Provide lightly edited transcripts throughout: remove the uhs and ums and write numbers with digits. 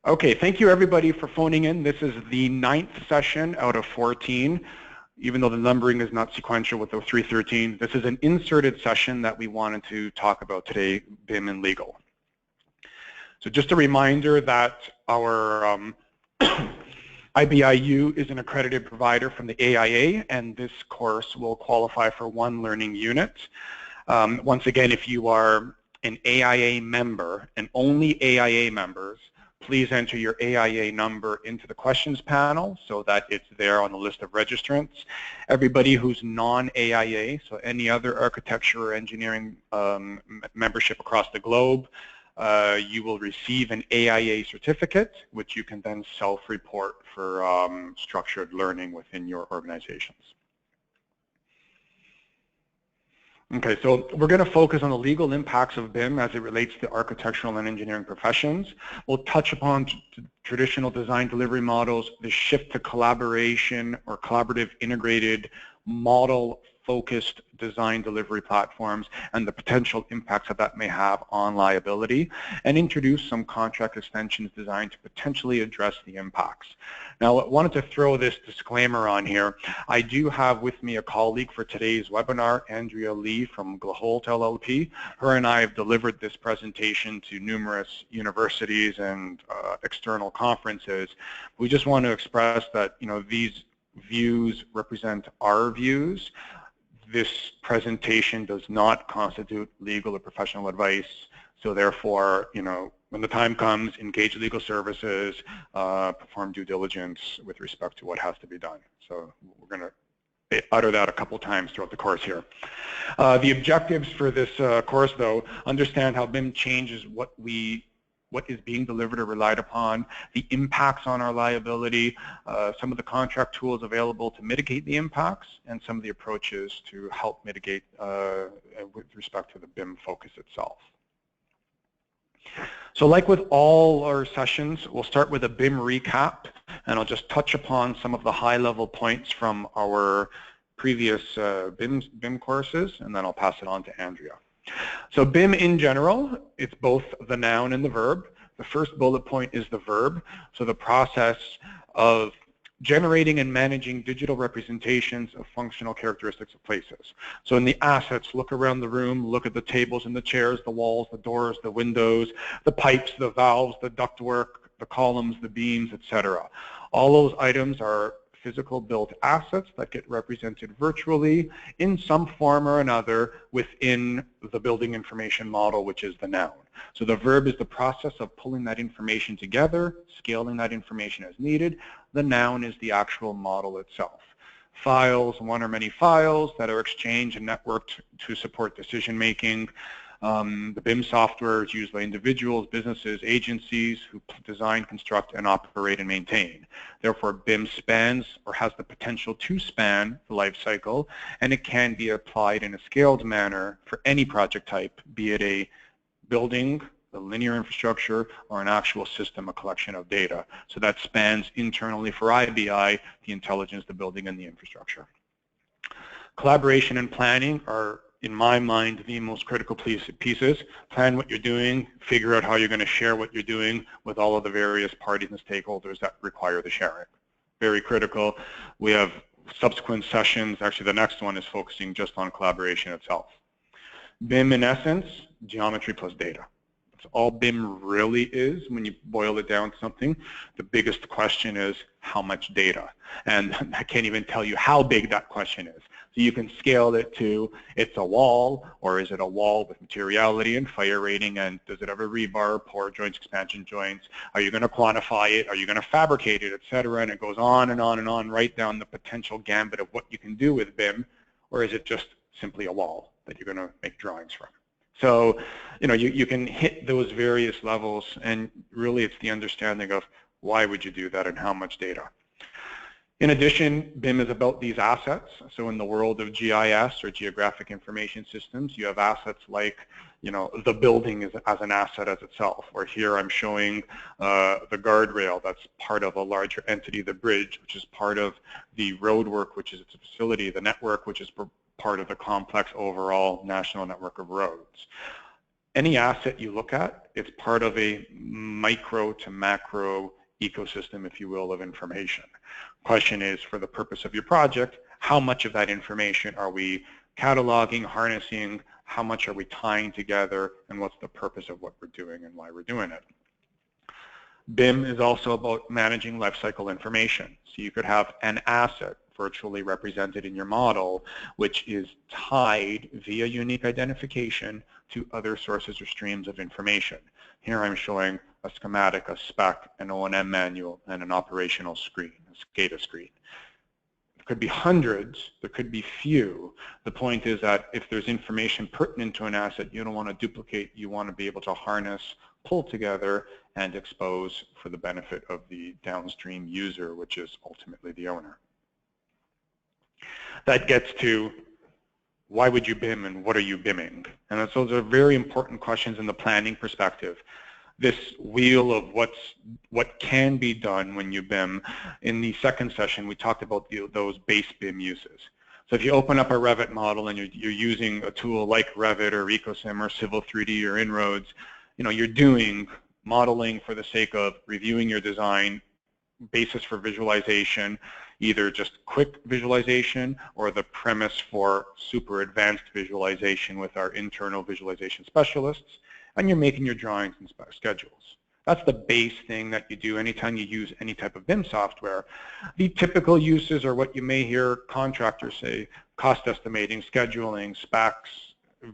Okay, thank you everybody for phoning in. This is the 9th session out of 14. Even though the numbering is not sequential with the 313, this is an inserted session that we wanted to talk about today, BIM and Legal. So just a reminder that our IBIU is an accredited provider from the AIA, and this course will qualify for 1 learning unit. Once again, if you are an AIA member, and only AIA members, please enter your AIA number into the questions panel so that it's there on the list of registrants. Everybody who's non-AIA, so any other architecture or engineering membership across the globe, you will receive an AIA certificate, which you can then self-report for structured learning within your organizations. Okay, so we're going to focus on the legal impacts of BIM as it relates to architectural and engineering professions. We'll touch upon traditional design delivery models, the shift to collaboration or collaborative integrated model focused design delivery platforms and the potential impacts that may have on liability, and introduce some contract extensions designed to potentially address the impacts. Now, I wanted to throw this disclaimer on here. I do have with me a colleague for today's webinar, Andrea Lee from Glaholt LLP. Her and I have delivered this presentation to numerous universities and external conferences. We just want to express that, you know, these views represent our views. This presentation does not constitute legal or professional advice, so therefore, you know, when the time comes, engage legal services, perform due diligence with respect to what has to be done. So we're going to utter that a couple times throughout the course here. The objectives for this course, though, understand how BIM changes what is being delivered or relied upon, the impacts on our liability, some of the contract tools available to mitigate the impacts, and some of the approaches to help mitigate with respect to the BIM focus itself. So like with all our sessions, we'll start with a BIM recap, and I'll just touch upon some of the high-level points from our previous BIM courses, and then I'll pass it on to Andrea. So BIM in general, it's both the noun and the verb. The first bullet point is the verb, so the process of generating and managing digital representations of functional characteristics of places. So in the assets, look around the room, look at the tables and the chairs, the walls, the doors, the windows, the pipes, the valves, the ductwork, the columns, the beams, etc. All those items are physical built assets that get represented virtually in some form or another within the building information model, which is the noun. So the verb is the process of pulling that information together, scaling that information as needed. The noun is the actual model itself. Files, one or many files that are exchanged and networked to support decision making. The BIM software is used by individuals, businesses, agencies who design, construct, and operate and maintain. Therefore, BIM spans or has the potential to span the life cycle, and it can be applied in a scaled manner for any project type, be it a building, a linear infrastructure, or an actual system, a collection of data. So that spans internally for IBI, the intelligence, the building, and the infrastructure. Collaboration and planning are, in my mind, the most critical pieces. Plan what you're doing, figure out how you're going to share what you're doing with all of the various parties and stakeholders that require the sharing. Very critical. We have subsequent sessions. Actually, the next one is focusing just on collaboration itself. BIM, in essence, geometry plus data. That's all BIM really is when you boil it down to something. The biggest question is how much data? And I can't even tell you how big that question is. So you can scale it to, it's a wall, or is it a wall with materiality and fire rating, and does it have a rebar, pour joints, expansion joints? Are you going to quantify it? Are you going to fabricate it, etc.? And it goes on and on and on, right down the potential gambit of what you can do with BIM, or is it just simply a wall that you're going to make drawings from? So, you know, you can hit those various levels, and really it's the understanding of why would you do that and how much data. In addition, BIM is about these assets. So in the world of GIS, or Geographic Information Systems, you have assets like, you know, the building as an asset as itself, where here I'm showing the guardrail that's part of a larger entity, the bridge, which is part of the road work, which is its facility, the network, which is part of the complex overall national network of roads. any asset you look at, it's part of a micro to macro ecosystem, if you will, of information. Question is, for the purpose of your project, how much of that information are we cataloging, harnessing, how much are we tying together, and what's the purpose of what we're doing and why we're doing it? BIM is also about managing lifecycle information. So you could have an asset virtually represented in your model, which is tied via unique identification to other sources or streams of information. Here I'm showing a schematic, a spec, an O&M manual, and an operational screen, a SCADA screen. There could be hundreds, there could be few. The point is that if there's information pertinent to an asset you don't want to duplicate, you want to be able to harness, pull together, and expose for the benefit of the downstream user, which is ultimately the owner. That gets to, why would you BIM and what are you BIMing? And those are very important questions in the planning perspective. This wheel of what can be done when you BIM. In the second session, we talked about those base BIM uses. So if you open up a Revit model and you're using a tool like Revit or EcoSim or Civil 3D or Inroads, you're doing modeling for the sake of reviewing your design, basis for visualization, either just quick visualization or the premise for super advanced visualization with our internal visualization specialists, and you're making your drawings and schedules. That's the base thing that you do anytime you use any type of BIM software. The typical uses are what you may hear contractors say: cost estimating, scheduling, specs,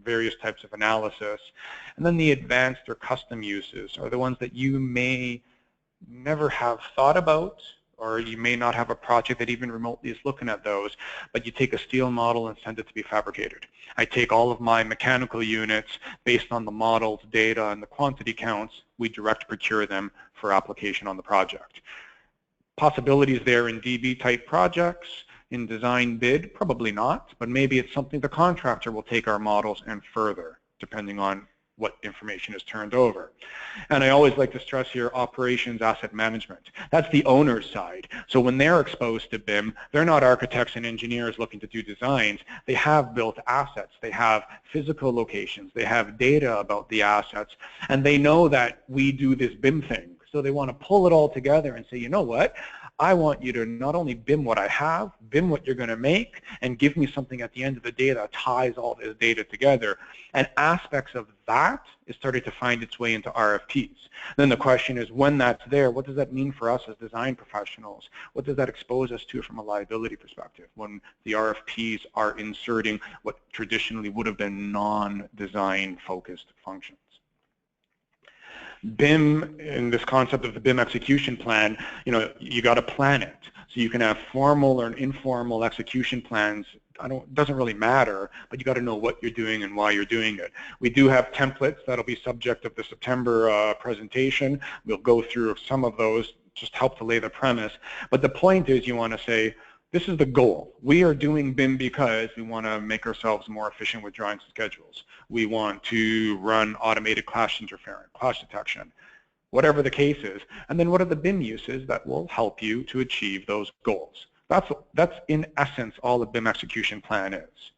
various types of analysis. And then the advanced or custom uses are the ones that you may never have thought about, or you may not have a project that even remotely is looking at those, but you take a steel model and send it to be fabricated. I take all of my mechanical units based on the model's data and the quantity counts, we direct procure them for application on the project. Possibilities there in DB type projects. In design bid, probably not, but maybe it's something the contractor will take our models and further, depending on what information is turned over. And I always like to stress here, operations asset management. That's the owner's side. So when they're exposed to BIM, they're not architects and engineers looking to do designs. They have built assets. They have physical locations. They have data about the assets. And they know that we do this BIM thing. So they want to pull it all together and say, you know what? I want you to not only BIM what I have, BIM what you're going to make, and give me something at the end of the day that ties all this data together. And aspects of that is starting to find its way into RFPs. Then the question is, when that's there, what does that mean for us as design professionals? What does that expose us to from a liability perspective when the RFPs are inserting what traditionally would have been non-design focused functions? BIM, in this concept of the BIM execution plan, you got to plan it. So you can have formal or informal execution plans. It doesn't really matter, but you got to know what you're doing and why you're doing it. We do have templates that'll be subject of the September presentation. We'll go through some of those, just help to lay the premise. But the point is, you want to say, this is the goal. We are doing BIM because we want to make ourselves more efficient with drawings and schedules. We want to run automated clash interference, clash detection, whatever the case is. And then what are the BIM uses that will help you to achieve those goals? That's in essence all the BIM execution plan is.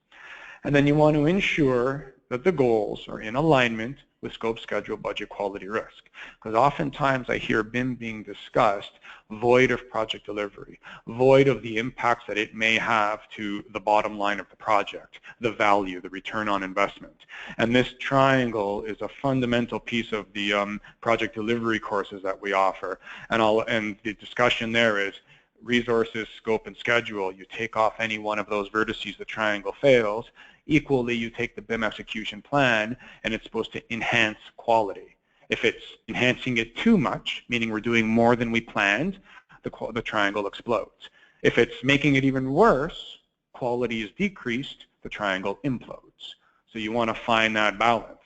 And then you want to ensure that the goals are in alignment with scope, schedule, budget, quality, risk. Because oftentimes I hear BIM being discussed void of project delivery, void of the impacts that it may have to the bottom line of the project, the value, the return on investment. And this triangle is a fundamental piece of the project delivery courses that we offer. And the discussion there is resources, scope, and schedule. You take off any one of those vertices, the triangle fails. Equally, you take the BIM execution plan, and it's supposed to enhance quality. If it's enhancing it too much, meaning we're doing more than we planned, the triangle explodes. If it's making it even worse, quality is decreased, the triangle implodes. So you want to find that balance.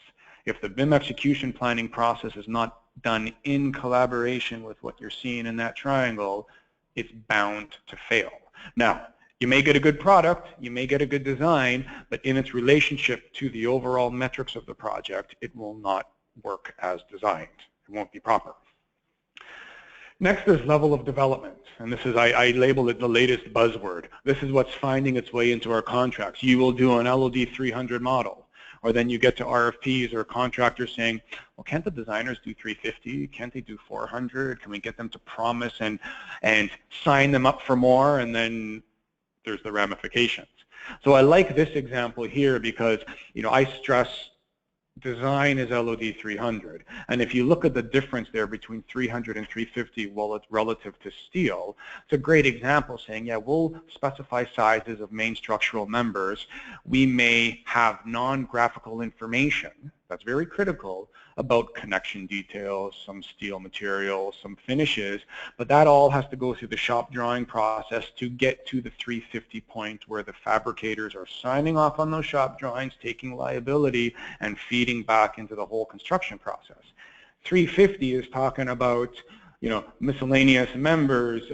If the BIM execution planning process is not done in collaboration with what you're seeing in that triangle, it's bound to fail. Now, you may get a good product, you may get a good design, but in its relationship to the overall metrics of the project, it will not work as designed. It won't be proper. Next is level of development, and this is, I label it the latest buzzword. This is what's finding its way into our contracts. You will do an LOD 300 model, Or then you get to RFPs or contractors saying, well, can't the designers do 350? Can't they do 400? Can we get them to promise and sign them up for more? And then there's the ramifications. So I like this example here because, you know, I stress design is LOD 300. And if you look at the difference there between 300 and 350 relative to steel, it's a great example saying, yeah, we'll specify sizes of main structural members. We may have non-graphical information that's very critical about connection details, some steel materials, some finishes, but that all has to go through the shop drawing process to get to the 350 point where the fabricators are signing off on those shop drawings, taking liability, and feeding back into the whole construction process. 350 is talking about, you know, miscellaneous members,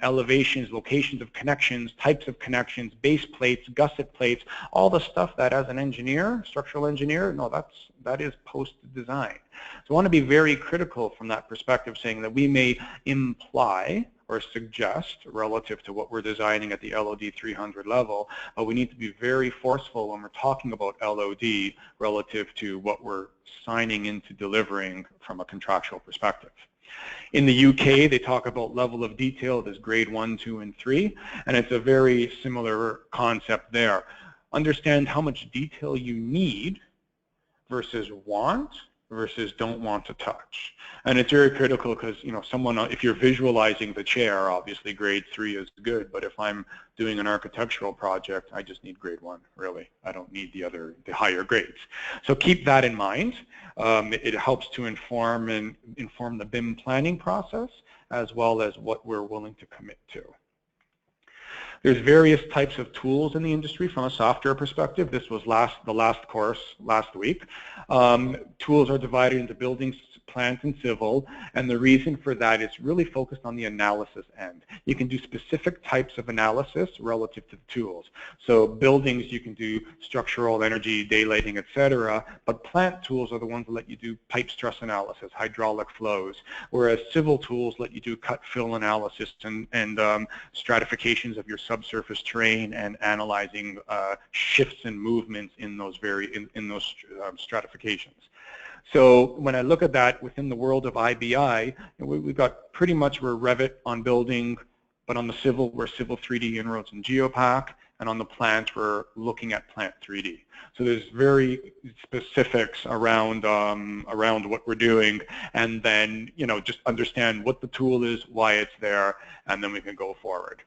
elevations, locations of connections, types of connections, base plates, gusset plates, all the stuff that as an engineer, structural engineer, no, that is post-design. So I want to be very critical from that perspective, saying that we may imply or suggest relative to what we're designing at the LOD 300 level, but we need to be very forceful when we're talking about LOD relative to what we're signing into delivering from a contractual perspective. In the UK, they talk about level of detail as grade 1, 2, and 3, and it's a very similar concept there. Understand how much detail you need versus want versus don't want to touch. And it's very critical because, you know, someone, if you're visualizing the chair, obviously grade 3 is good, but if I'm doing an architectural project, I just need grade 1, really. I don't need the higher grades. So keep that in mind. It helps to inform the BIM planning process as well as what we're willing to commit to. There's various types of tools in the industry from a software perspective. This was the last course last week. Tools are divided into buildings, plant, and civil, and the reason for that is really focused on the analysis end. You can do specific types of analysis relative to the tools. So buildings, you can do structural, energy, daylighting, etc., but plant tools are the ones that let you do pipe stress analysis, hydraulic flows, whereas civil tools let you do cut fill analysis and stratifications of your subsurface terrain and analyzing shifts and movements in those stratifications. So when I look at that within the world of IBI, we've got pretty much we're Revit on building, but on the civil, we're Civil 3D Inroads and Geopack, and on the plant, we're looking at Plant 3D. So there's very specifics around what we're doing, and then, you know, just understand what the tool is, why it's there, and then we can go forward.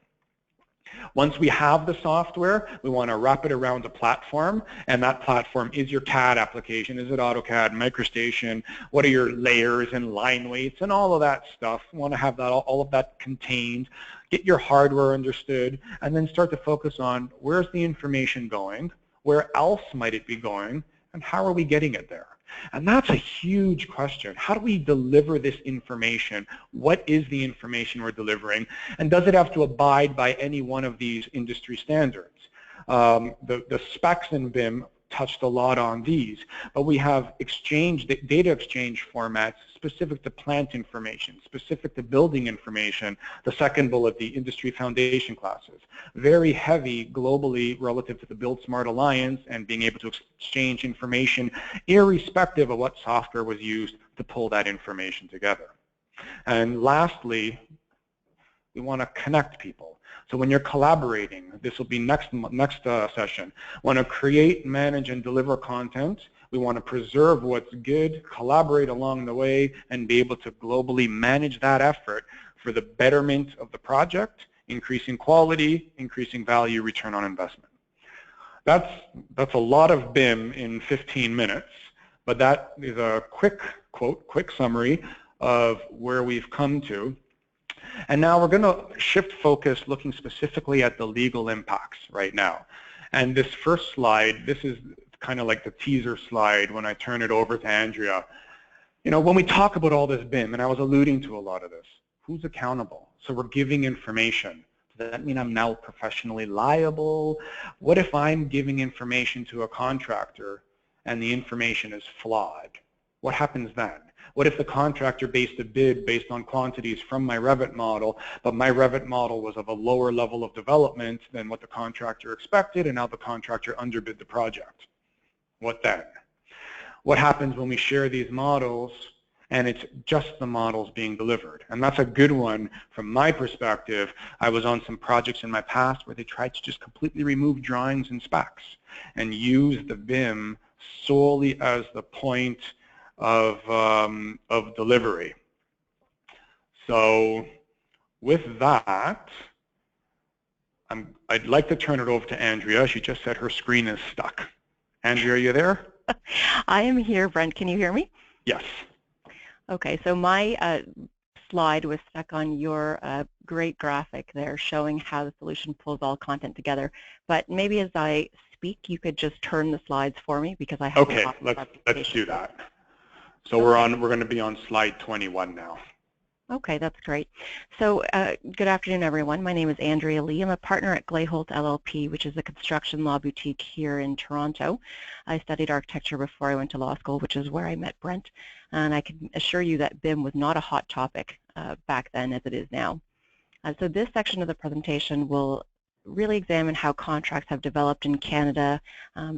Once we have the software, we want to wrap it around a platform, and that platform is your CAD application. Is it AutoCAD, MicroStation? What are your layers and line weights and all of that stuff? We want to have that all of that contained. Get your hardware understood, and then start to focus on where's the information going, where else might it be going, and how are we getting it there? And that's a huge question. How do we deliver this information? What is the information we're delivering? And does it have to abide by any one of these industry standards? The specs in BIM touched a lot on these, but we have data exchange formats specific to plant information, specific to building information, the second bullet, the industry foundation classes. Very heavy globally relative to the Build Smart Alliance and being able to exchange information irrespective of what software was used to pull that information together. And lastly, we want to connect people. So when you're collaborating, this will be next session, want to create, manage, and deliver content. We want to preserve what's good, collaborate along the way, and be able to globally manage that effort for the betterment of the project, increasing quality, increasing value, return on investment. That's a lot of BIM in 15 minutes, but that is a quick summary of where we've come to. And now we're going to shift focus looking specifically at the legal impacts right now. And this first slide, this is kind of like the teaser slide when I turn it over to Andrea. You know, when we talk about all this BIM, and I was alluding to a lot of this, who's accountable? So we're giving information. Does that mean I'm now professionally liable? What if I'm giving information to a contractor and the information is flawed? What happens then? What if the contractor based a bid based on quantities from my Revit model, but my Revit model was of a lower level of development than what the contractor expected, and now the contractor underbid the project? What then? What happens when we share these models and it's just the models being delivered? And that's a good one from my perspective. I was on some projects in my past where they tried to just completely remove drawings and specs and use the BIM solely as the point of delivery. So with that, I'd like to turn it over to Andrea. She just said her screen is stuck. Andrea, are you there? I am here, Brent. Can you hear me? Yes. Okay, so my slide was stuck on your great graphic there showing how the solution pulls all content together. But maybe as I speak, you could just turn the slides for me because I have okay, let's do that. So okay. we're going to be on slide 21 now. Okay, that's great. So good afternoon, everyone. My name is Andrea Lee. I'm a partner at Glayholt LLP, which is a construction law boutique here in Toronto. I studied architecture before I went to law school, which is where I met Brent. And I can assure you that BIM was not a hot topic back then as it is now. So this section of the presentation will really examine how contracts have developed in Canada,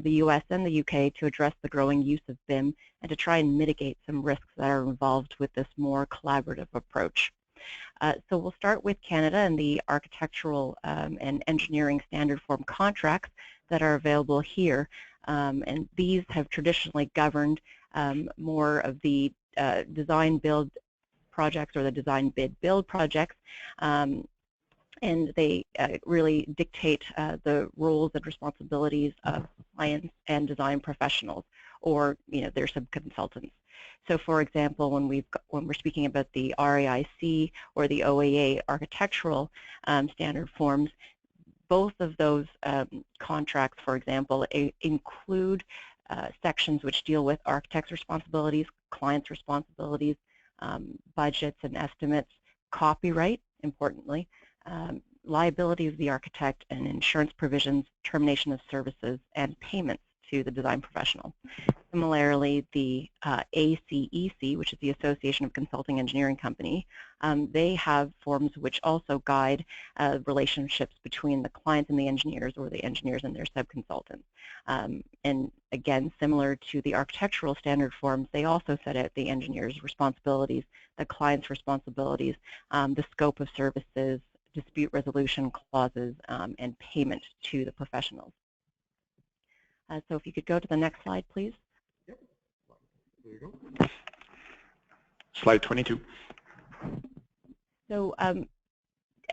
the US, and the UK to address the growing use of BIM and to try and mitigate some risks that are involved with this more collaborative approach. So we'll start with Canada and the architectural and engineering standard form contracts that are available here. And these have traditionally governed more of the design build projects or the design bid build projects. And they really dictate the roles and responsibilities of clients and design professionals, or their subconsultants. So, for example, when we're speaking about the RAIC or the OAA architectural standard forms, both of those contracts, for example, include sections which deal with architects' responsibilities, clients' responsibilities, budgets and estimates, copyright, importantly, liability of the architect, and insurance provisions, termination of services, and payments to the design professional. Similarly, the ACEC, which is the Association of Consulting Engineering Company, they have forms which also guide relationships between the clients and the engineers, or the engineers and their subconsultants. And again, similar to the architectural standard forms, they also set out the engineer's responsibilities, the client's responsibilities, the scope of services, dispute resolution clauses, and payment to the professionals. So if you could go to the next slide, please. Yep. There you go. Slide 22. So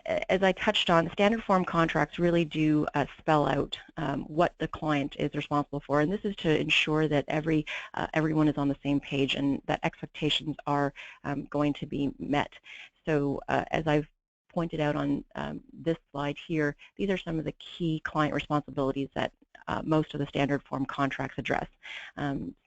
as I touched on, standard form contracts really do spell out what the client is responsible for, and this is to ensure that everyone is on the same page and that expectations are going to be met. So as I've pointed out on this slide here, these are some of the key client responsibilities that most of the standard form contracts address.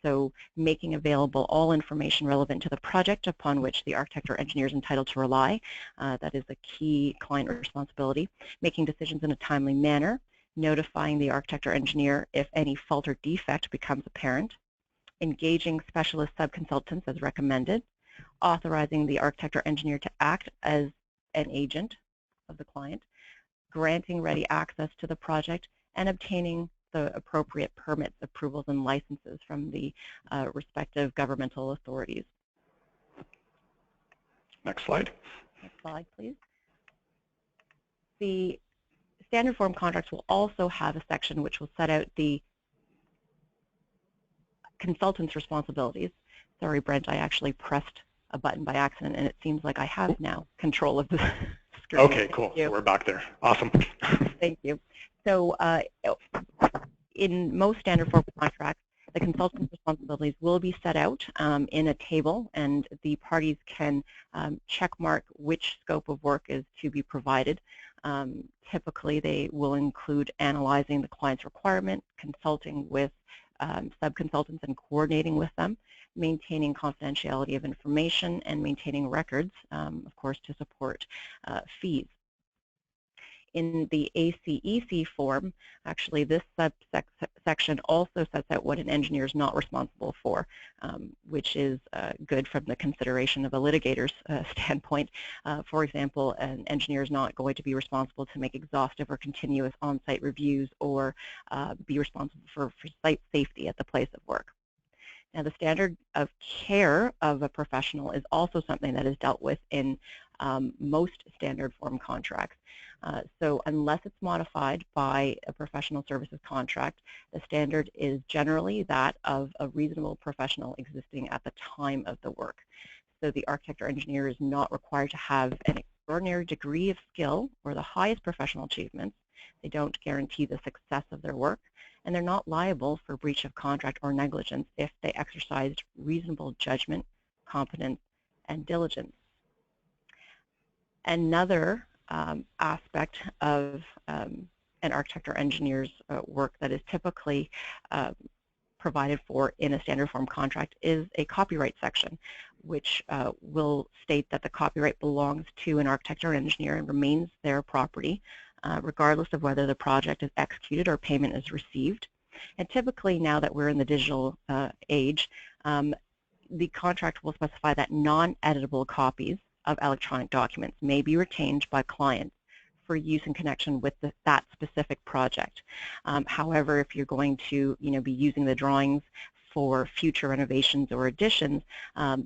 So making available all information relevant to the project upon which the architect or engineer is entitled to rely. That is a key client responsibility. Making decisions in a timely manner. Notifying the architect or engineer if any fault or defect becomes apparent. Engaging specialist subconsultants as recommended. Authorizing the architect or engineer to act as an agent of the client. Granting ready access to the project, and obtaining the appropriate permits, approvals, and licenses from the respective governmental authorities. Next slide. Next slide, please. The standard form contracts will also have a section which will set out the consultant's responsibilities. Sorry, Brent, I actually pressed a button by accident, and it seems like I have now control of the screen. Okay, cool. So we're back there. Awesome. Thank you. So in most standard form contracts, the consultant's responsibilities will be set out in a table, and the parties can check mark which scope of work is to be provided. Typically, they will include analyzing the client's requirement, consulting with subconsultants and coordinating with them, maintaining confidentiality of information, and maintaining records, of course, to support fees. In the ACEC form, actually this section also sets out what an engineer is not responsible for, which is good from the consideration of a litigator's standpoint. For example, an engineer is not going to be responsible to make exhaustive or continuous on-site reviews or be responsible for site safety at the place of work. Now, the standard of care of a professional is also something that is dealt with in most standard form contracts. So unless it's modified by a professional services contract, the standard is generally that of a reasonable professional existing at the time of the work. So the architect or engineer is not required to have an extraordinary degree of skill or the highest professional achievements. They don't guarantee the success of their work, and they're not liable for breach of contract or negligence if they exercised reasonable judgment, competence, and diligence. Another aspect of an architect or engineer's work that is typically provided for in a standard form contract is a copyright section, which will state that the copyright belongs to an architect or engineer and remains their property, regardless of whether the project is executed or payment is received. And typically, now that we're in the digital age, the contract will specify that non-editable copies of electronic documents may be retained by clients for use in connection with that specific project. However, if you're going to be using the drawings for future renovations or additions,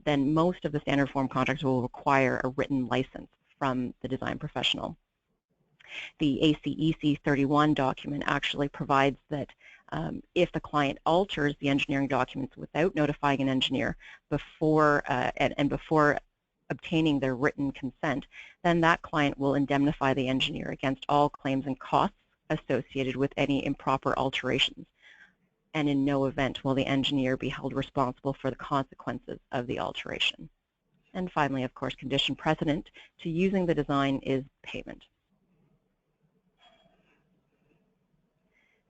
then most of the standard form contracts will require a written license from the design professional. The ACEC 31 document actually provides that if the client alters the engineering documents without notifying an engineer before before obtaining their written consent, then that client will indemnify the engineer against all claims and costs associated with any improper alterations. And in no event will the engineer be held responsible for the consequences of the alteration. And finally, of course, condition precedent to using the design is payment.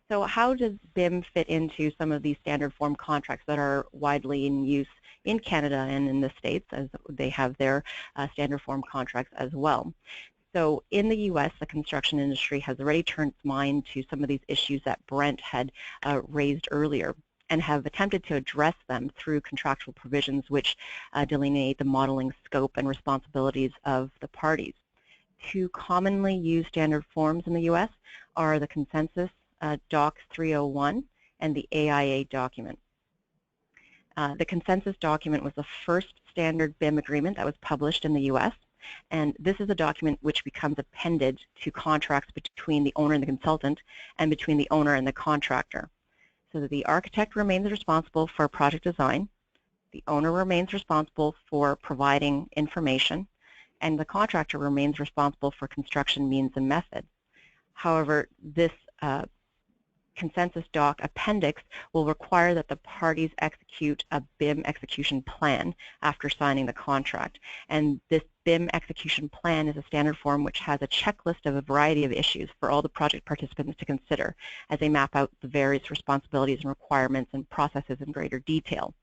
So how does BIM fit into some of these standard form contracts that are widely in use in Canada and in the States, as they have their standard form contracts as well? So in the US, the construction industry has already turned its mind to some of these issues that Brent had raised earlier, and have attempted to address them through contractual provisions which delineate the modeling scope and responsibilities of the parties. Two commonly used standard forms in the US are the Consensus Doc 301 and the AIA document. The Consensus document was the first standard BIM agreement that was published in the US, and this is a document which becomes appended to contracts between the owner and the consultant and between the owner and the contractor. So that the architect remains responsible for project design, the owner remains responsible for providing information, and the contractor remains responsible for construction means and method. However, this Consensus Doc appendix will require that the parties execute a BIM execution plan after signing the contract. And this BIM execution plan is a standard form which has a checklist of a variety of issues for all the project participants to consider as they map out the various responsibilities and requirements and processes in greater detail.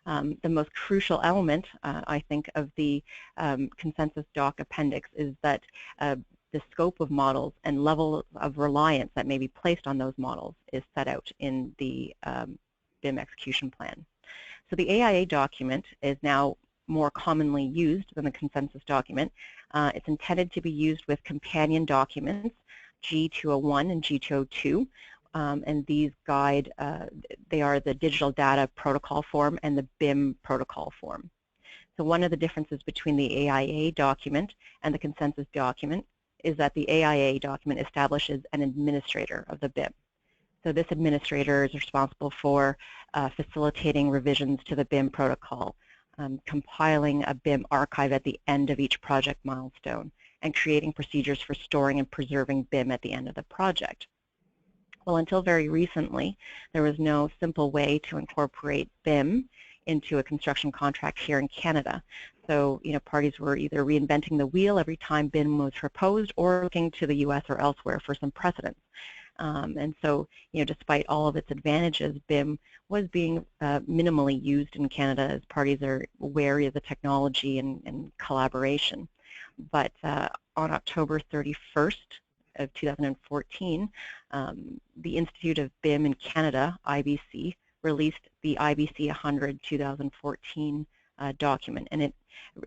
The most crucial element, I think, of the Consensus Doc appendix is that the scope of models and level of reliance that may be placed on those models is set out in the BIM execution plan. So the AIA document is now more commonly used than the Consensus document. It's intended to be used with companion documents, G201 and G202, and these guide, they are the Digital Data Protocol form and the BIM Protocol form. So one of the differences between the AIA document and the Consensus document is that the AIA document establishes an administrator of the BIM. So this administrator is responsible for facilitating revisions to the BIM protocol, compiling a BIM archive at the end of each project milestone, and creating procedures for storing and preserving BIM at the end of the project. Well, until very recently, there was no simple way to incorporate BIM into a construction contract here in Canada. So, parties were either reinventing the wheel every time BIM was proposed or looking to the US or elsewhere for some precedents. And so, despite all of its advantages, BIM was being minimally used in Canada as parties are wary of the technology and collaboration. but on October 31st of 2014, the Institute of BIM in Canada, IBC, released the IBC 100 2014 document, and it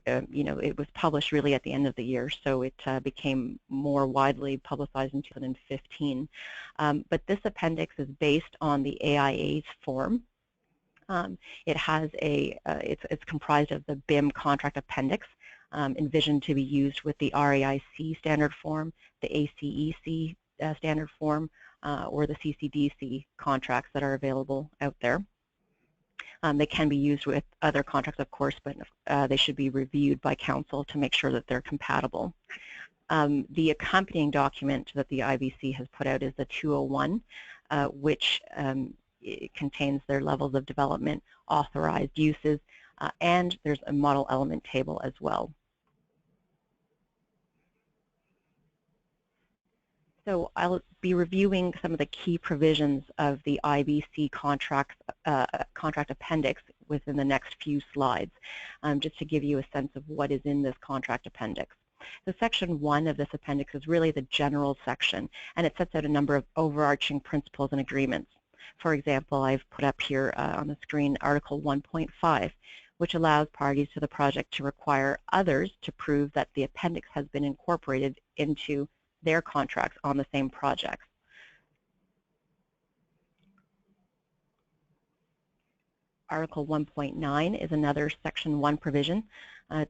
it was published really at the end of the year, so it became more widely publicized in 2015. But this appendix is based on the AIA's form. It has it's comprised of the BIM contract appendix, envisioned to be used with the RAIC standard form, the ACEC standard form, or the CCDC contracts that are available out there. They can be used with other contracts, of course, but they should be reviewed by council to make sure that they're compatible. The accompanying document that the IBC has put out is the 201, which it contains their levels of development, authorized uses, and there's a model element table as well. So I'll be reviewing some of the key provisions of the IBC contract appendix within the next few slides, just to give you a sense of what is in this contract appendix. So section 1 of this appendix is really the general section, and it sets out a number of overarching principles and agreements. For example, I've put up here on the screen Article 1.5, which allows parties to the project to require others to prove that the appendix has been incorporated into their contracts on the same projects. Article 1.9 is another Section 1 provision.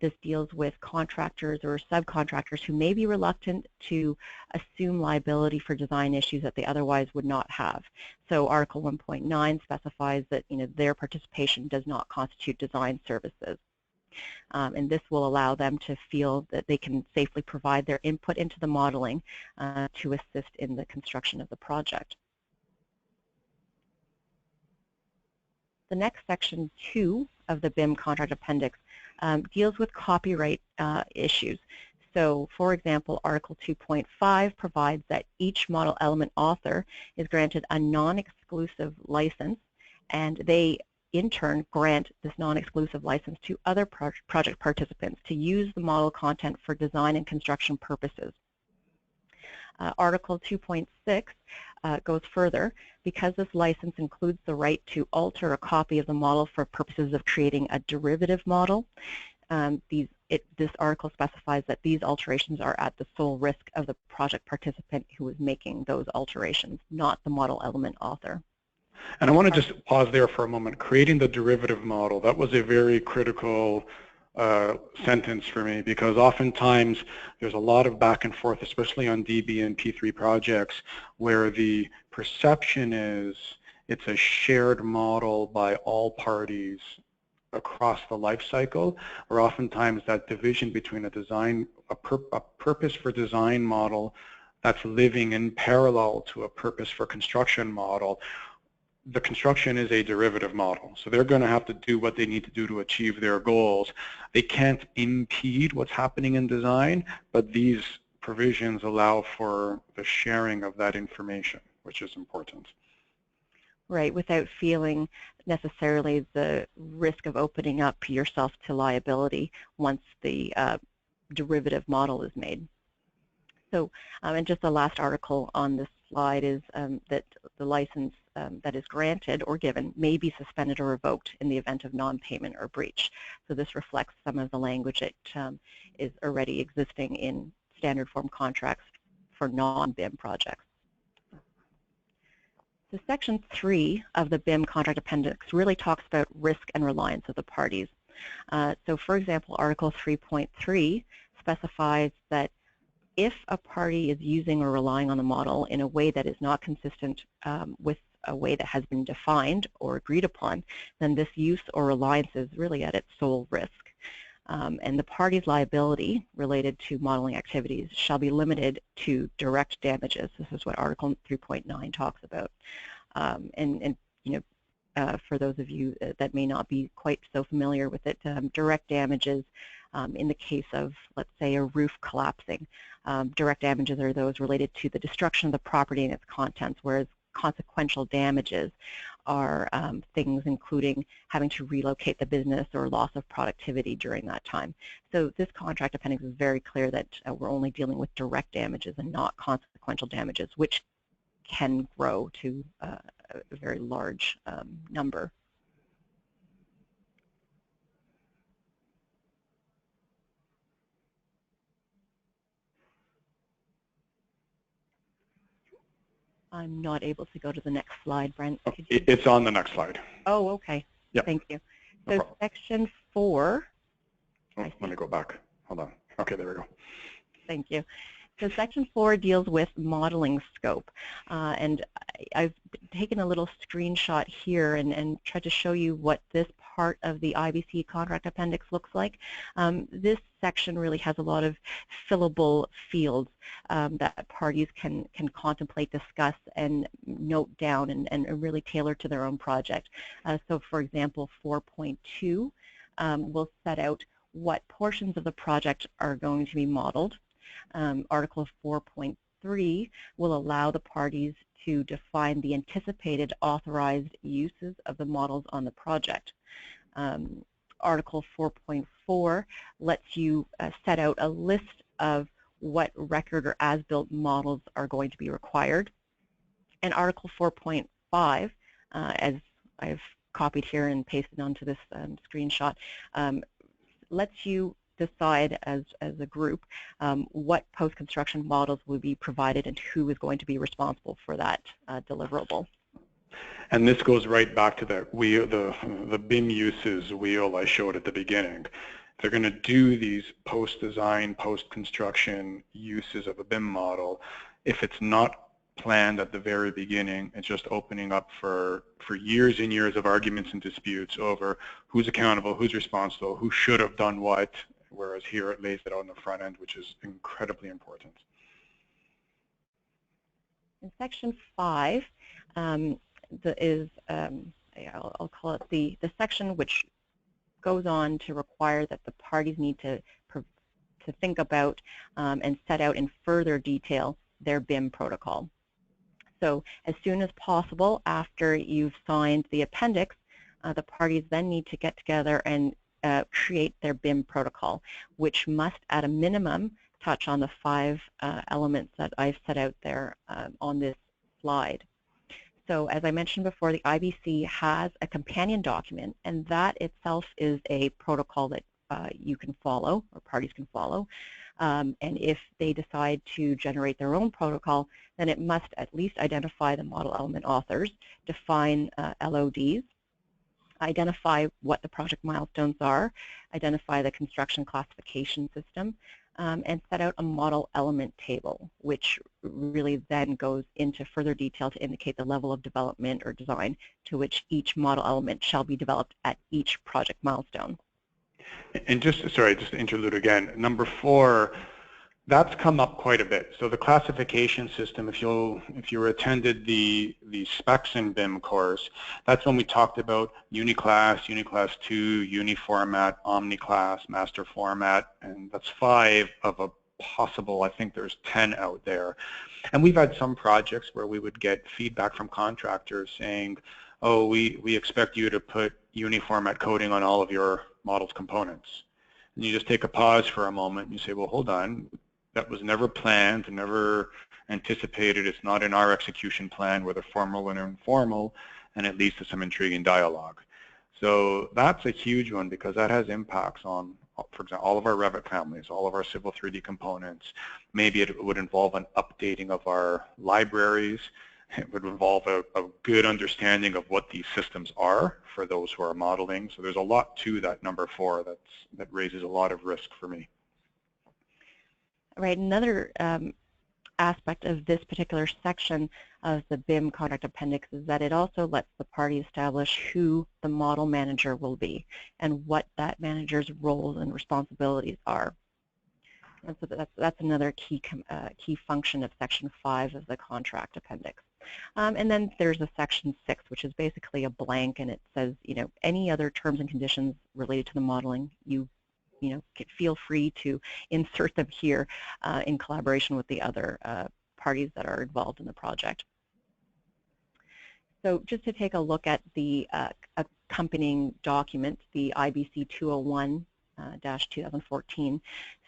This deals with contractors or subcontractors who may be reluctant to assume liability for design issues that they otherwise would not have. So Article 1.9 specifies that their participation does not constitute design services. And this will allow them to feel that they can safely provide their input into the modeling to assist in the construction of the project. The next section 2 of the BIM contract appendix deals with copyright issues. So, for example, Article 2.5 provides that each model element author is granted a non-exclusive license, and they in turn grant this non-exclusive license to other project participants to use the model content for design and construction purposes. Article 2.6 goes further. Because this license includes the right to alter a copy of the model for purposes of creating a derivative model, this article specifies that these alterations are at the sole risk of the project participant who is making those alterations, not the model element author. And I want to just pause there for a moment. Creating the derivative model, that was a very critical sentence for me, because oftentimes there's a lot of back and forth, especially on DB and P3 projects, where the perception is it's a shared model by all parties across the life cycle, or oftentimes that division between a purpose for design model that's living in parallel to a purpose for construction model. The construction is a derivative model, so they're going to have to do what they need to do to achieve their goals. They can't impede what's happening in design, but these provisions allow for the sharing of that information, which is important. Right, without feeling necessarily the risk of opening up yourself to liability once the derivative model is made. So, and just the last article on this slide is that the license that is granted or given may be suspended or revoked in the event of non-payment or breach. So this reflects some of the language that is already existing in standard form contracts for non-BIM projects. So section 3 of the BIM contract appendix really talks about risk and reliance of the parties. So for example, Article 3.3 specifies that if a party is using or relying on the model in a way that is not consistent with a way that has been defined or agreed upon, then this use or reliance is really at its sole risk. And the party's liability related to modeling activities shall be limited to direct damages. This is what Article 3.9 talks about. For those of you that may not be quite so familiar with it, direct damages in the case of, let's say, a roof collapsing. Direct damages are those related to the destruction of the property and its contents, whereas consequential damages are things including having to relocate the business or loss of productivity during that time. So this contract appendix is very clear that we're only dealing with direct damages and not consequential damages, which can grow to a very large number. I'm not able to go to the next slide, Brent. It's on the next slide. Oh, okay. Yeah. Thank you. No So problem. section 4. Oh, let me go back. Hold on. Okay, there we go. Thank you. So section 4 deals with modeling scope, and I've taken a little screenshot here and tried to show you what this part of the IBC contract appendix looks like. This section really has a lot of fillable fields that parties can contemplate, discuss, and note down and really tailor to their own project. So for example, 4.2 will set out what portions of the project are going to be modeled. Article 4.3 will allow the parties to define the anticipated authorized uses of the models on the project. Article 4.4 lets you set out a list of what record or as-built models are going to be required. And Article 4.5, as I've copied here and pasted onto this screenshot, lets you decide as a group what post-construction models will be provided and who is going to be responsible for that deliverable. And this goes right back to the BIM uses wheel I showed at the beginning. They're going to do these post-design, post-construction uses of a BIM model. If it's not planned at the very beginning, it's just opening up for years and years of arguments and disputes over who's accountable, who's responsible, who should have done what, whereas here it lays it out on the front end, which is incredibly important. In section 5 I'll call it the section which goes on to require that the parties need to think about and set out in further detail their BIM protocol. So as soon as possible after you've signed the appendix, the parties then need to get together and create their BIM protocol, which must at a minimum touch on the 5 elements that I've set out there on this slide. So as I mentioned before, the IBC has a companion document, and that itself is a protocol that you can follow, or parties can follow. And if they decide to generate their own protocol, then it must at least identify the model element authors, define LODs, identify what the project milestones are, identify the construction classification system, and set out a model element table, which really then goes into further detail to indicate the level of development or design to which each model element shall be developed at each project milestone. And just to interlude again, number 4, that's come up quite a bit. So the classification system, if you attended the specs in BIM course, that's when we talked about Uniclass, Uniclass 2, Uniformat, Omniclass, Master Format, and that's 5 of a possible, I think there's 10 out there. And we've had some projects where we would get feedback from contractors saying, oh, we expect you to put Uniformat coding on all of your model's components. And you just take a pause for a moment and you say, well, hold on. That was never planned, never anticipated. It's not in our execution plan, whether formal or informal, and it leads to some intriguing dialogue. So that's a huge one because that has impacts on, for example, all of our Revit families, all of our Civil 3D components. Maybe it would involve an updating of our libraries. It would involve a good understanding of what these systems are for those who are modeling. So there's a lot to that number 4 that raises a lot of risk for me. Right, another aspect of this particular section of the BIM contract appendix is that it also lets the party establish who the model manager will be and what that manager's roles and responsibilities are. And so that's another key function of section 5 of the contract appendix. And then there's a section 6, which is basically a blank, and it says, any other terms and conditions related to the modeling, you feel free to insert them here in collaboration with the other parties that are involved in the project. So just to take a look at the accompanying document, the IBC 201-2014.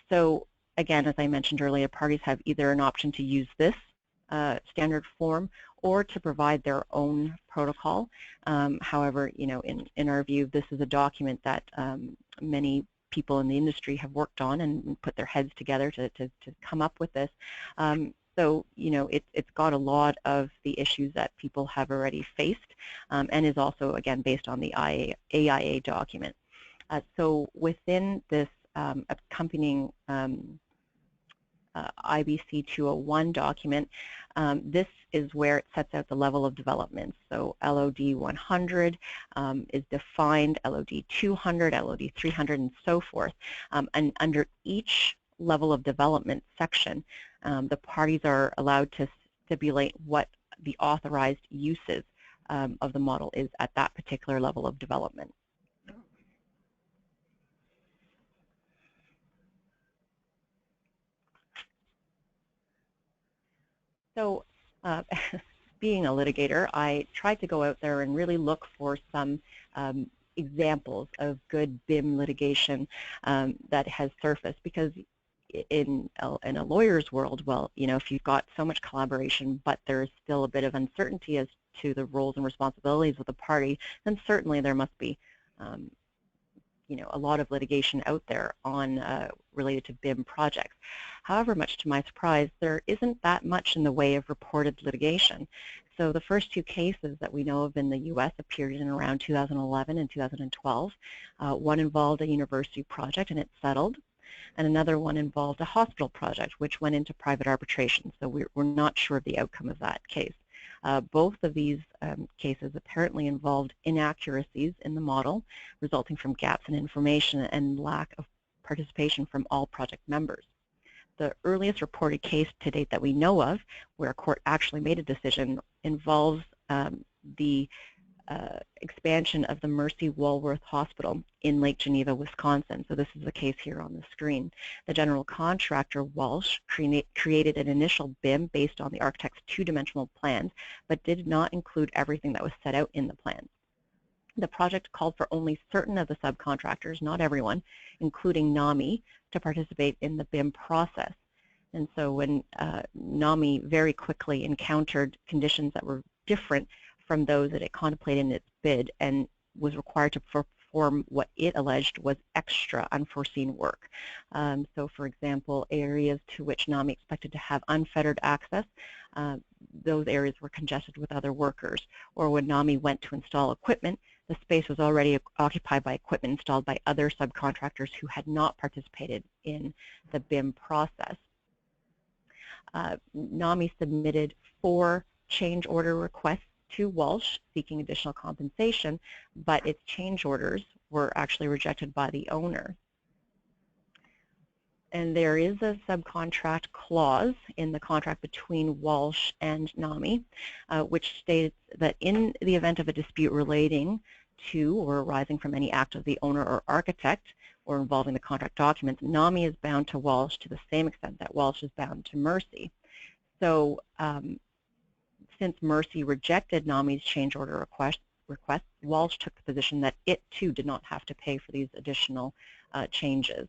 So again, as I mentioned earlier, parties have either an option to use this standard form or to provide their own protocol. However, in our view, this is a document that many people in the industry have worked on and put their heads together to come up with this. So, it's got a lot of the issues that people have already faced, and is also, again, based on the AIA document. So within this accompanying IBC 201 document, this is where it sets out the level of development. So LOD 100 is defined, LOD 200, LOD 300, and so forth. And under each level of development section, the parties are allowed to stipulate what the authorized uses of the model is at that particular level of development. So being a litigator, I tried to go out there and really look for some examples of good BIM litigation that has surfaced, because in a lawyer's world, well, if you've got so much collaboration, but there's still a bit of uncertainty as to the roles and responsibilities of the party, then certainly there must be a lot of litigation out there on related to BIM projects. However, much to my surprise, there isn't that much in the way of reported litigation. So the first two cases that we know of in the U.S. appeared in around 2011 and 2012. One involved a university project and it settled, and another one involved a hospital project which went into private arbitration. So we're not sure of the outcome of that case. Both of these cases apparently involved inaccuracies in the model, resulting from gaps in information and lack of participation from all project members. The earliest reported case to date that we know of, where a court actually made a decision, involves the expansion of the Mercy Walworth Hospital in Lake Geneva, Wisconsin. So this is the case here on the screen. The general contractor, Walsh, created an initial BIM based on the architect's two-dimensional plans, but did not include everything that was set out in the plans. The project called for only certain of the subcontractors, not everyone, including NAMI, to participate in the BIM process. And so when NAMI very quickly encountered conditions that were different from those that it contemplated in its bid and was required to perform what it alleged was extra unforeseen work. So for example, areas to which NAMI expected to have unfettered access, those areas were congested with other workers. Or when NAMI went to install equipment, the space was already occupied by equipment installed by other subcontractors who had not participated in the BIM process. NAMI submitted 4 change order requests to Walsh seeking additional compensation, but its change orders were actually rejected by the owner. And there is a subcontract clause in the contract between Walsh and NAMI, which states that in the event of a dispute relating to or arising from any act of the owner or architect or involving the contract documents, NAMI is bound to Walsh to the same extent that Walsh is bound to Mercy. So since Mercy rejected NAMI's change order request, Walsh took the position that it too did not have to pay for these additional changes.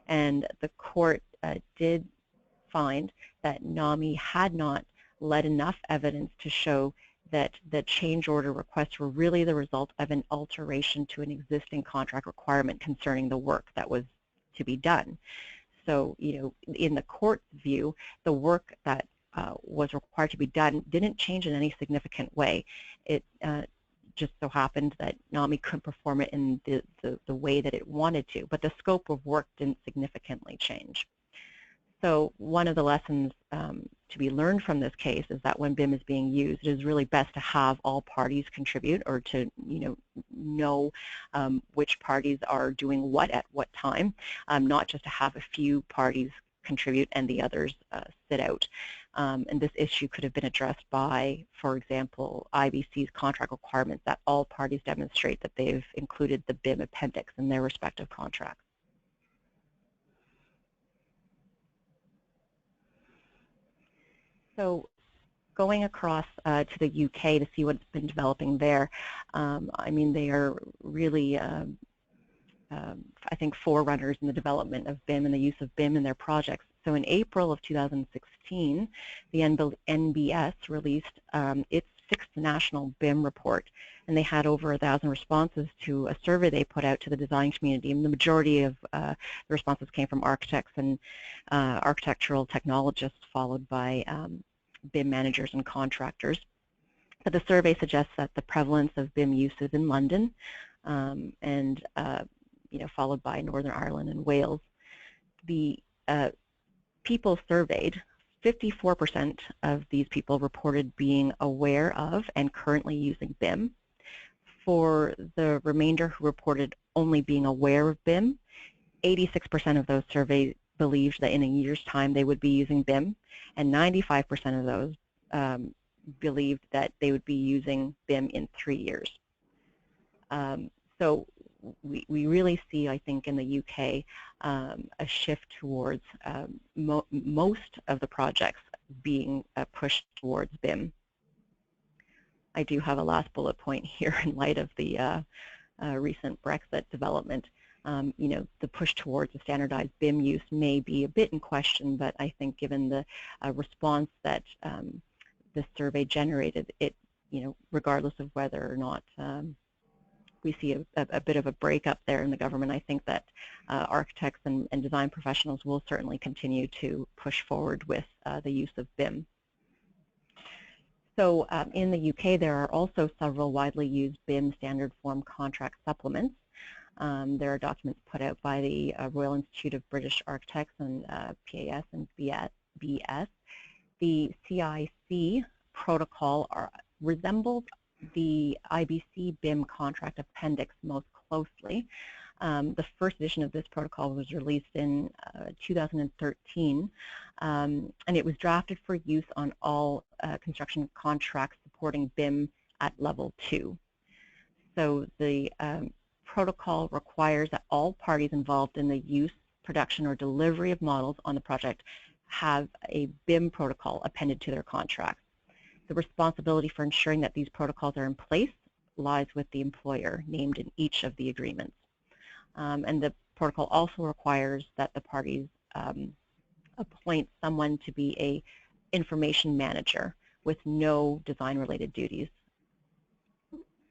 And the court did find that NAMI had not led enough evidence to show that the change order requests were really the result of an alteration to an existing contract requirement concerning the work that was to be done. So, in the court's view, the work that was required to be done didn't change in any significant way. It just so happened that NAMI couldn't perform it in the way that it wanted to, but the scope of work didn't significantly change. So one of the lessons to be learned from this case is that when BIM is being used, it is really best to have all parties contribute, or to know which parties are doing what at what time, not just to have a few parties contribute and the others sit out. And this issue could have been addressed by, for example, IBC's contract requirements that all parties demonstrate that they've included the BIM appendix in their respective contracts. So going across to the UK to see what's been developing there, I mean, they are really, I think, forerunners in the development of BIM and the use of BIM in their projects. So in April of 2016, the NBS released its 6th national BIM report, and they had over 1,000 responses to a survey they put out to the design community, and the majority of the responses came from architects and architectural technologists, followed by BIM managers and contractors. But the survey suggests that the prevalence of BIM use is in London, and followed by Northern Ireland and Wales. The people surveyed, 54% of these people reported being aware of and currently using BIM. For the remainder who reported only being aware of BIM, 86% of those surveyed believed that in a year's time they would be using BIM, and 95% of those believed that they would be using BIM in 3 years. So we really see, I think, in the UK a shift towards most of the projects being pushed towards BIM. I do have a last bullet point here in light of the recent Brexit development. The push towards a standardized BIM use may be a bit in question, but I think given the response that this survey generated, it, regardless of whether or not we see a bit of a breakup there in the government, I think that architects and design professionals will certainly continue to push forward with the use of BIM. So in the UK, there are also several widely used BIM standard form contract supplements. There are documents put out by the Royal Institute of British Architects and PAS and BS. The CIC protocol resembles the IBC BIM contract appendix most closely. The first edition of this protocol was released in 2013, and it was drafted for use on all construction contracts supporting BIM at level 2. So the protocol requires that all parties involved in the use, production, or delivery of models on the project have a BIM protocol appended to their contracts. The responsibility for ensuring that these protocols are in place lies with the employer named in each of the agreements. And the protocol also requires that the parties appoint someone to be an information manager with no design-related duties.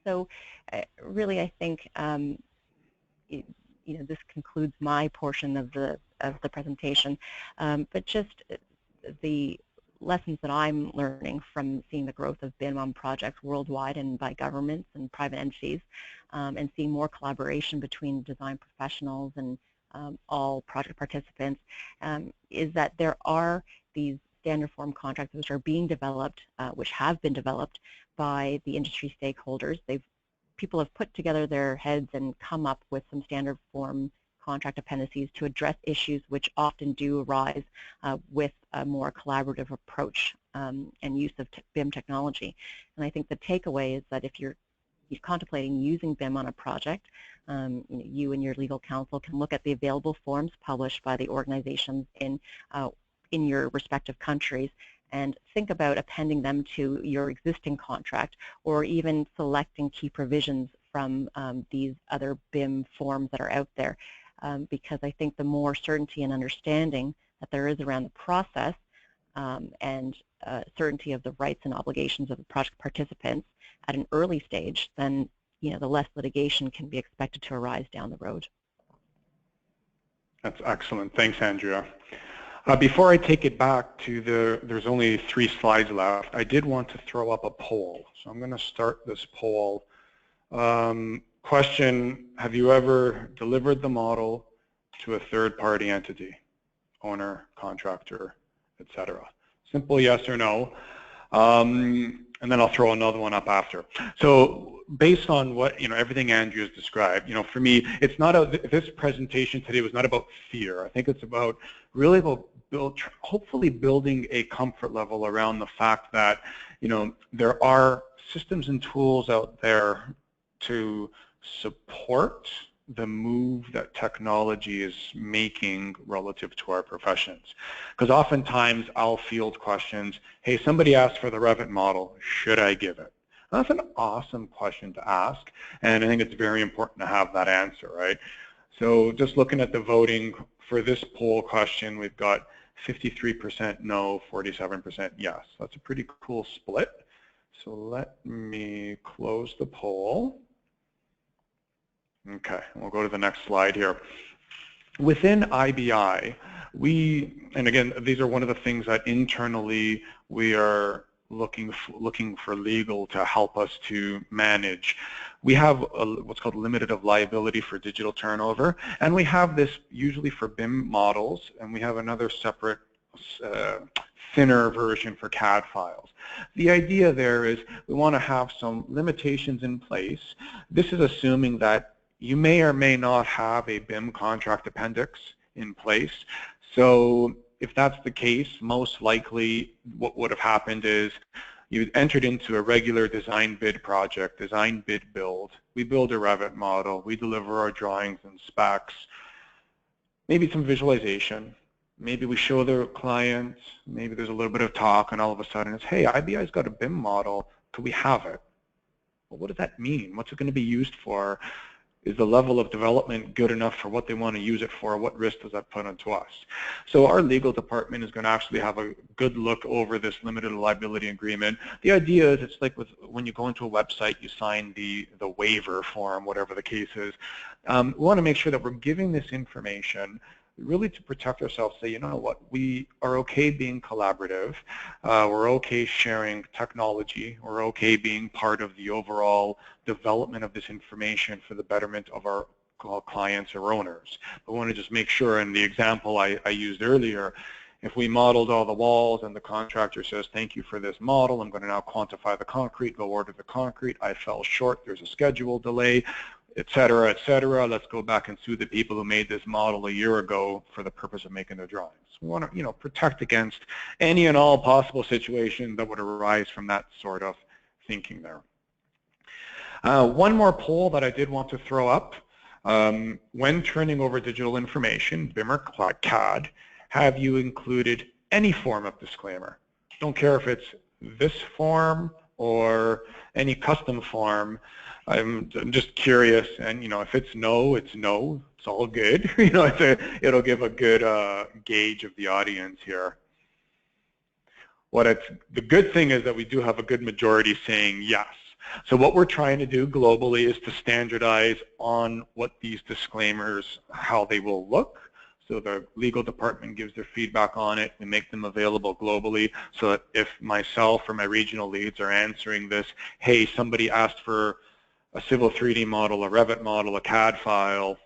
So really, I think this concludes my portion of the presentation. But just the lessons that I'm learning from seeing the growth of BIM on projects worldwide and by governments and private entities, and seeing more collaboration between design professionals and all project participants, is that there are these standard form contracts which are being developed, which have been developed by the industry stakeholders. People have put together their heads and come up with some standard form contract appendices to address issues which often do arise with a more collaborative approach and use of BIM technology. And I think the takeaway is that if you're contemplating using BIM on a project, you and your legal counsel can look at the available forms published by the organizations in your respective countries and think about appending them to your existing contract, or even selecting key provisions from these other BIM forms that are out there. Because I think the more certainty and understanding that there is around the process and certainty of the rights and obligations of the project participants at an early stage, then the less litigation can be expected to arise down the road. That's excellent. Thanks, Andrea. Before I take it back to there's only 3 slides left, I did want to throw up a poll. So I'm going to start this poll. Question, have you ever delivered the model to a third-party entity, owner, contractor, etc.? Simple yes or no. And then I'll throw another one up after. So based on what, everything Andrew has described, for me, it's not this presentation today was not about fear. I think it's really about hopefully building a comfort level around the fact that, there are systems and tools out there to support the move that technology is making relative to our professions. Because oftentimes I'll field questions, hey, somebody asked for the Revit model, should I give it? That's an awesome question to ask, and I think it's very important to have that answer, right? So just looking at the voting for this poll question, we've got 53% no, 47% yes. That's a pretty cool split. So let me close the poll. Okay, we'll go to the next slide here. Within IBI, and again, these are one of the things that internally we are looking for legal to help us to manage. We have what's called limited of liability for digital turnover, and we have this usually for BIM models, and we have another separate thinner version for CAD files. The idea there is we want to have some limitations in place. This is assuming that you may or may not have a BIM contract appendix in place. So if that's the case, most likely what would have happened is you entered into a regular design bid project, design bid build. We build a Revit model, we deliver our drawings and specs, maybe some visualization, maybe we show the client, maybe there's a little bit of talk, and all of a sudden it's, hey, IBI's got a BIM model, could we have it? Well, what does that mean? What's it going to be used for? Is the level of development good enough for what they want to use it for? What risk does that put onto us? So our legal department is going to actually have a good look over this limited liability agreement. The idea is it's like when you go into a website, you sign the waiver form, whatever the case is. We want to make sure that we're giving this information really to protect ourselves, say, you know what, we are okay being collaborative, we're okay sharing technology, we're okay being part of the overall development of this information for the betterment of our clients or owners. But we want to just make sure, in the example I used earlier, if we modeled all the walls and the contractor says, thank you for this model, I'm going to now quantify the concrete, go order the concrete, I fell short, there's a schedule delay, et cetera, let's go back and sue the people who made this model a year ago for the purpose of making their drawings. We want to, protect against any and all possible situations that would arise from that sort of thinking there. One more poll that I did want to throw up. When turning over digital information, BIM or CAD, have you included any form of disclaimer? Don't care if it's this form or any custom form. I'm just curious, and if it's no, it's no. It's all good. It'll give a good gauge of the audience here. The good thing is that we do have a good majority saying yes. So what we're trying to do globally is to standardize on what these disclaimers, how they will look. So the legal department gives their feedback on it. We make them available globally so that if myself or my regional leads are answering this, hey, somebody asked for a civil 3D model, a Revit model, a CAD file,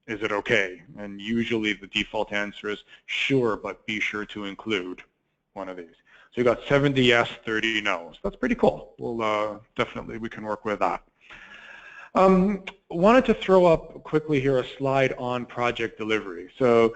is it okay? And usually the default answer is sure, but be sure to include one of these. So you got 70 yes, 30 no's. That's pretty cool. We'll definitely, we can work with that. Wanted to throw up quickly here a slide on project delivery. So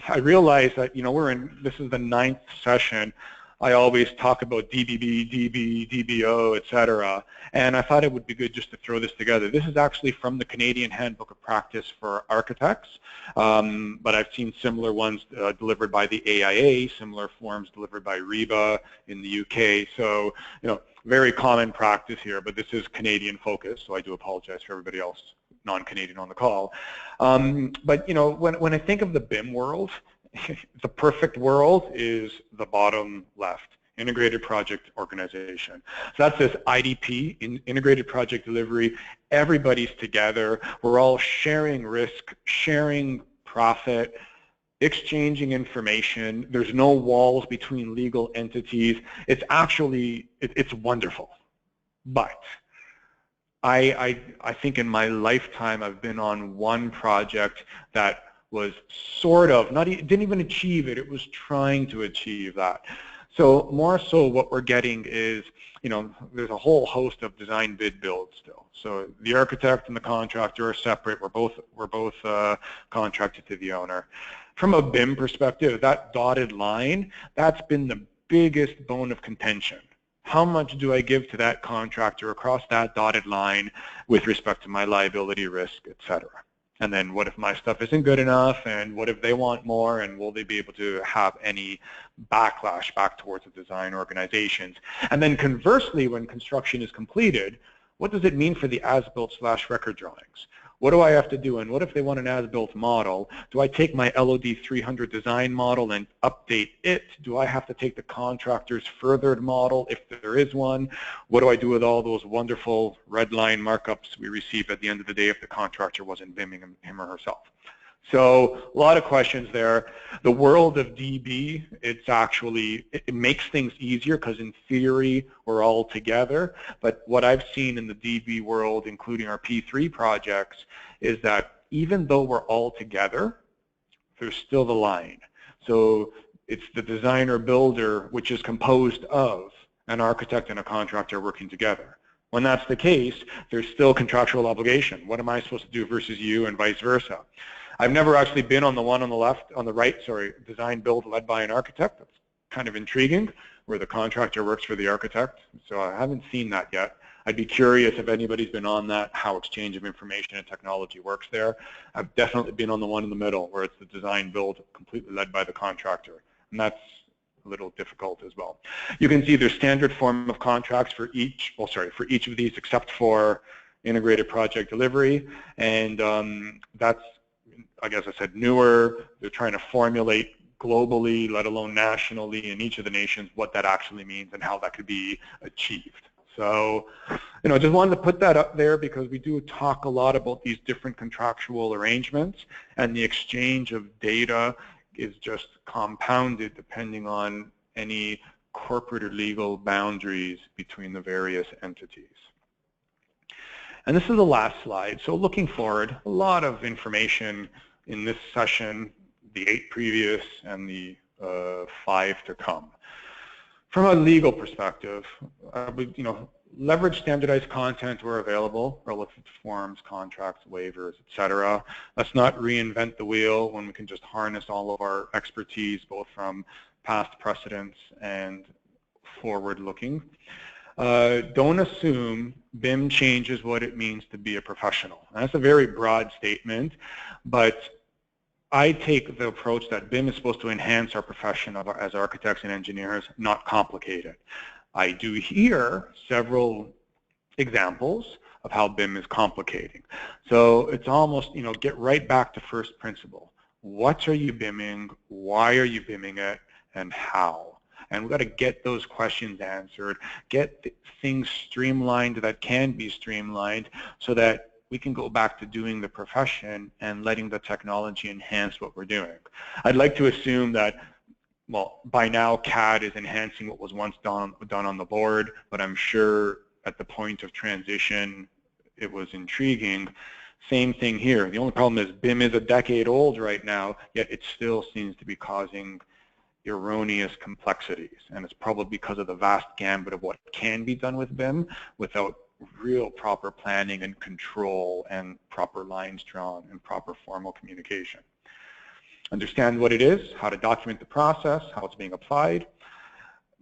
I realize that this is the 9th session. I always talk about DBB, DB, DBO, etc. And I thought it would be good just to throw this together. This is actually from the Canadian Handbook of Practice for Architects, but I've seen similar ones delivered by the AIA, similar forms delivered by REBA in the UK. So, very common practice here, but this is Canadian focused, so I do apologize for everybody else non-Canadian on the call. But, when I think of the BIM world, the perfect world is the bottom left, Integrated Project Organization. So that's this IDP, Integrated Project Delivery. Everybody's together. We're all sharing risk, sharing profit, exchanging information. There's no walls between legal entities. It's actually, it's wonderful. But I think in my lifetime I've been on one project that was sort of, didn't even achieve it, it was trying to achieve that. So more so what we're getting is, there's a whole host of design bid builds still. So the architect and the contractor are separate, we're both contracted to the owner. From a BIM perspective, that dotted line, that's been the biggest bone of contention. How much do I give to that contractor across that dotted line with respect to my liability risk, etc.? And then what if my stuff isn't good enough, and what if they want more, and will they be able to have any backlash back towards the design organizations? And then conversely, when construction is completed, what does it mean for the as-built/record drawings? What do I have to do? And what if they want an as-built model? Do I take my LOD 300 design model and update it? Do I have to take the contractor's furthered model if there is one? What do I do with all those wonderful red line markups we receive at the end of the day if the contractor wasn't BIMing him or herself? So a lot of questions there. The world of DB, it makes things easier because in theory we're all together, but what I've seen in the DB world, including our P3 projects, is that even though we're all together, there's still the line. So it's the designer builder, which is composed of an architect and a contractor working together. When that's the case, there's still contractual obligation. What am I supposed to do versus you, and vice versa? I've never actually been on the one on the right, design build led by an architect. That's kind of intriguing, where the contractor works for the architect. So I haven't seen that yet. I'd be curious if anybody's been on that, how exchange of information and technology works there. I've definitely been on the one in the middle, where it's the design build completely led by the contractor. And that's a little difficult as well. You can see there's standard form of contracts for each of these except for integrated project delivery. And that's, I guess I said, newer. They're trying to formulate globally, let alone nationally, in each of the nations, what that actually means and how that could be achieved. So, just wanted to put that up there because we do talk a lot about these different contractual arrangements, and the exchange of data is just compounded depending on any corporate or legal boundaries between the various entities. And this is the last slide. So looking forward, a lot of information in this session, the 8 previous and the 5 to come. From a legal perspective, leverage standardized content where available, relative to forms, contracts, waivers, etc. Let's not reinvent the wheel when we can just harness all of our expertise, both from past precedents and forward-looking. Don't assume BIM changes what it means to be a professional. And that's a very broad statement, but I take the approach that BIM is supposed to enhance our profession as architects and engineers, not complicate it. I do hear several examples of how BIM is complicating. So it's almost, get right back to first principle. What are you BIMing? Why are you BIMing it? And how? And we've got to get those questions answered, get things streamlined that can be streamlined so that we can go back to doing the profession and letting the technology enhance what we're doing. I'd like to assume that, well, by now CAD is enhancing what was once done on the board, but I'm sure at the point of transition it was intriguing. Same thing here. The only problem is BIM is a decade old right now, yet it still seems to be causing erroneous complexities, and it's probably because of the vast gambit of what can be done with BIM without real proper planning and control and proper lines drawn and proper formal communication. Understand what it is, how to document the process, how it's being applied.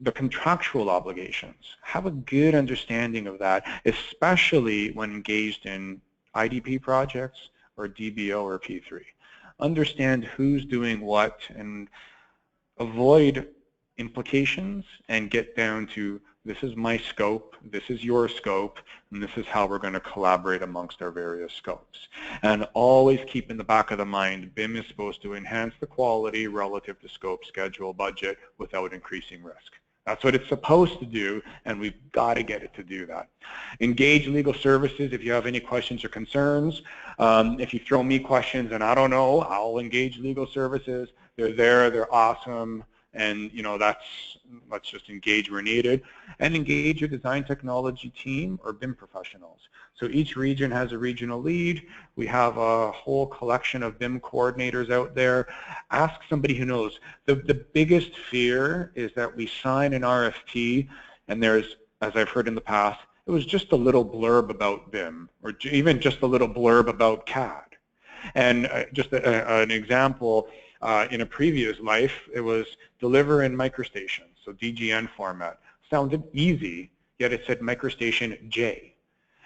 The contractual obligations, have a good understanding of that, especially when engaged in IDP projects or DBO or P3. Understand who's doing what and avoid implications and get down to, this is my scope, this is your scope, and this is how we're going to collaborate amongst our various scopes. And always keep in the back of the mind, BIM is supposed to enhance the quality relative to scope, schedule, budget without increasing risk. That's what it's supposed to do, and we've got to get it to do that. Engage legal services if you have any questions or concerns. If you throw me questions and I don't know, I'll engage legal services. They're there, they're awesome, and let's just engage where needed. And engage your design technology team or BIM professionals. So each region has a regional lead. We have a whole collection of BIM coordinators out there. Ask somebody who knows. The biggest fear is that we sign an RFP and there's, as I've heard in the past, it was just a little blurb about BIM or even just a little blurb about CAD. And just an example, in a previous life, it was deliver in microstations, so DGN format. Sounded easy, yet it said microstation J.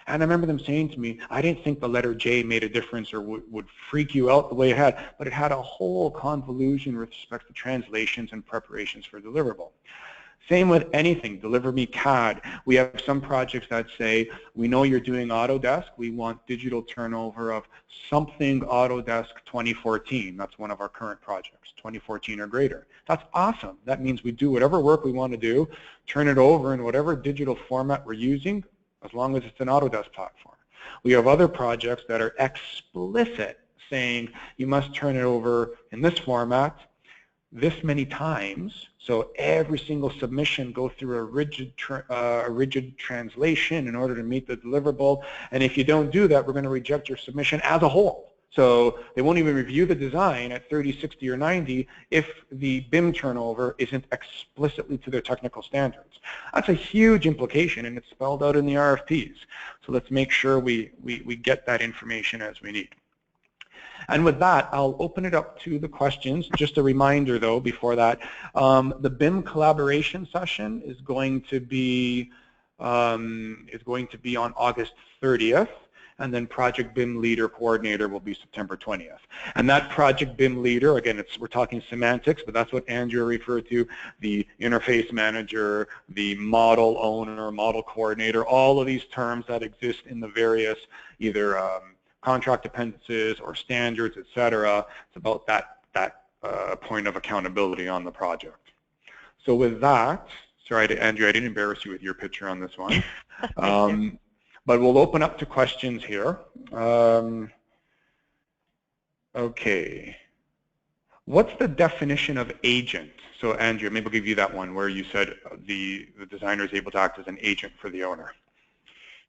And I remember them saying to me, I didn't think the letter J made a difference or would freak you out the way it had, but it had a whole convolution with respect to translations and preparations for deliverable. Same with anything, deliver me CAD. We have some projects that say, we know you're doing Autodesk, we want digital turnover of something Autodesk 2014. That's one of our current projects, 2014 or greater. That's awesome. That means we do whatever work we want to do, turn it over in whatever digital format we're using, as long as it's an Autodesk platform. We have other projects that are explicit, saying you must turn it over in this format this many times, so every single submission goes through a rigid translation in order to meet the deliverable, and if you don't do that, we're going to reject your submission as a whole. So they won't even review the design at 30, 60, or 90 if the BIM turnover isn't explicitly to their technical standards. That's a huge implication, and it's spelled out in the RFPs. So let's make sure we get that information as we need. And with that, I'll open it up to the questions. Just a reminder, though, before that, the BIM Collaboration Session is going to be on August 30th, and then Project BIM Leader Coordinator will be September 20th. And that Project BIM Leader, again, we're talking semantics, but that's what Andrea referred to, the interface manager, the model owner, model coordinator, all of these terms that exist in the various either contract appendices or standards, etc. It's about that point of accountability on the project. So with that, sorry, Andrea, I didn't embarrass you with your picture on this one. But we'll open up to questions here. Okay. What's the definition of agent? So Andrea, maybe I'll give you that one where you said the designer is able to act as an agent for the owner.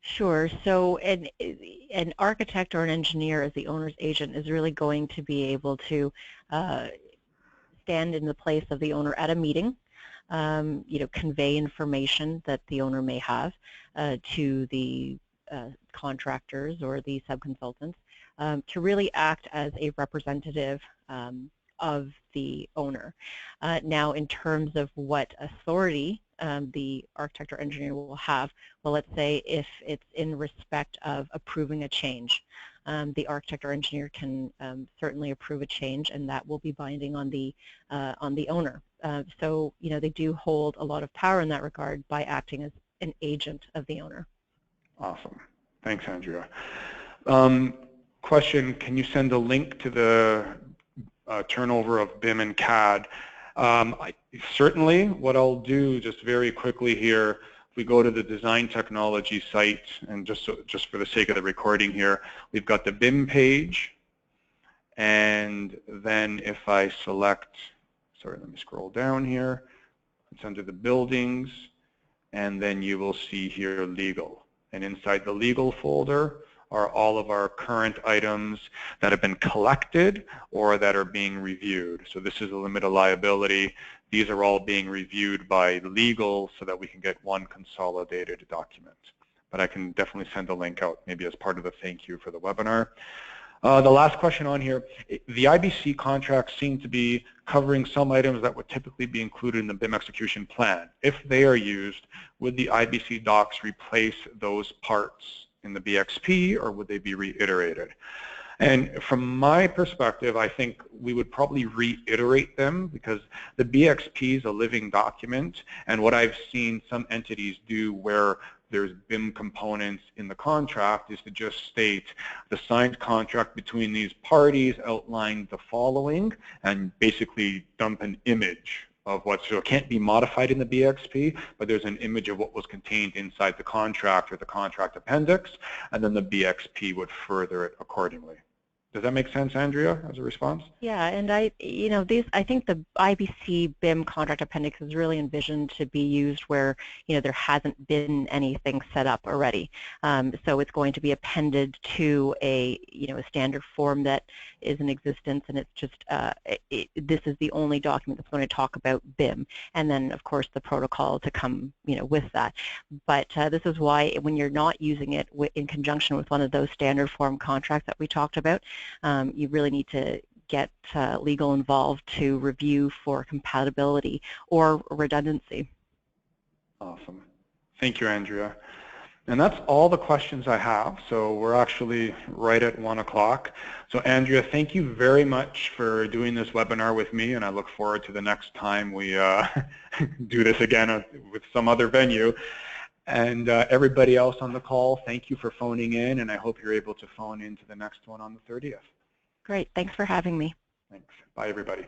Sure. So an architect or an engineer as the owner's agent is really going to be able to stand in the place of the owner at a meeting, convey information that the owner may have to the contractors or the subconsultants, to really act as a representative of the owner. Now, in terms of what authority the architect or engineer will have, well, let's say if it's in respect of approving a change, the architect or engineer can certainly approve a change, and that will be binding on the owner. So, they do hold a lot of power in that regard by acting as an agent of the owner. Awesome. Thanks, Andrea. Question, can you send a link to the turnover of BIM and CAD? Certainly, what I'll do just very quickly here, if we go to the design technology site, and just for the sake of the recording here, we've got the BIM page, and then if I select, sorry, let me scroll down here, it's under the buildings, and then you will see here legal. And inside the legal folder are all of our current items that have been collected or that are being reviewed. So this is a limit of liability. These are all being reviewed by legal so that we can get one consolidated document. But I can definitely send a link out, maybe as part of the thank you for the webinar. The last question on here, the IBC contracts seem to be covering some items that would typically be included in the BIM execution plan. If they are used, would the IBC docs replace those parts in the BXP, or would they be reiterated? And from my perspective, I think we would probably reiterate them, because the BXP is a living document, and what I've seen some entities do where there's BIM components in the contract is to just state the signed contract between these parties outlined the following, and basically dump an image of what, so it can't be modified in the BXP, but there's an image of what was contained inside the contract or the contract appendix, and then the BXP would further it accordingly. Does that make sense, Andrea, as a response? Yeah, and I think the IBC BIM contract appendix is really envisioned to be used where, there hasn't been anything set up already. So it's going to be appended to a standard form that is in existence, and it's just, this is the only document that's going to talk about BIM, and then, of course, the protocol to come, with that. But this is why when you're not using it in conjunction with one of those standard form contracts that we talked about, you really need to get legal involved to review for compatibility or redundancy. Awesome. Thank you, Andrea. And that's all the questions I have. So we're actually right at 1 o'clock. So Andrea, thank you very much for doing this webinar with me, and I look forward to the next time we do this again with some other venue. And everybody else on the call, thank you for phoning in, and I hope you're able to phone into the next one on the 30th. Great. Thanks for having me. Thanks. Bye, everybody.